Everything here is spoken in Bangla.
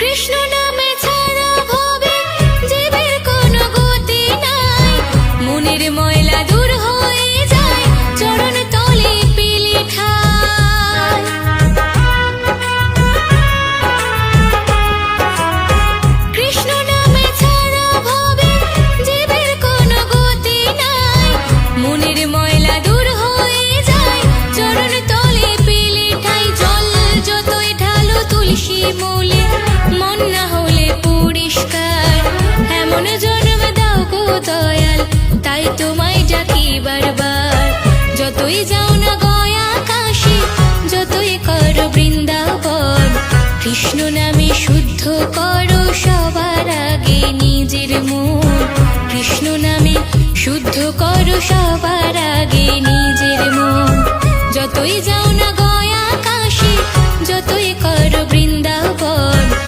কৃষ্ণ নামে ছাড়া ভবে জীবের কোনো গতি নাই, মনের ময়লা দূর হয়ে যায় চরণ তলে পেলে ঠাই। কৃষ্ণ নামে ছাড়া ভবে জীবের কোনো গতি নাই, মনের ময়লা দূর হয়ে যায় চরণ তলে পেলে ঠাই। জল যতই ঢালো তুলসী মূলে মন না হলে পরিষ্কার, এমন জন্ম দাও গো দয়াল তাই তোমায় ডাকি বারবার। যতই যাও না গয়া কাশী, যতই করো বৃন্দাবন, কৃষ্ণ নামে শুদ্ধ করো সবার আগে নিজের মন। কৃষ্ণ নামে শুদ্ধ করো সবার আগে নিজের মন। যতই যাও না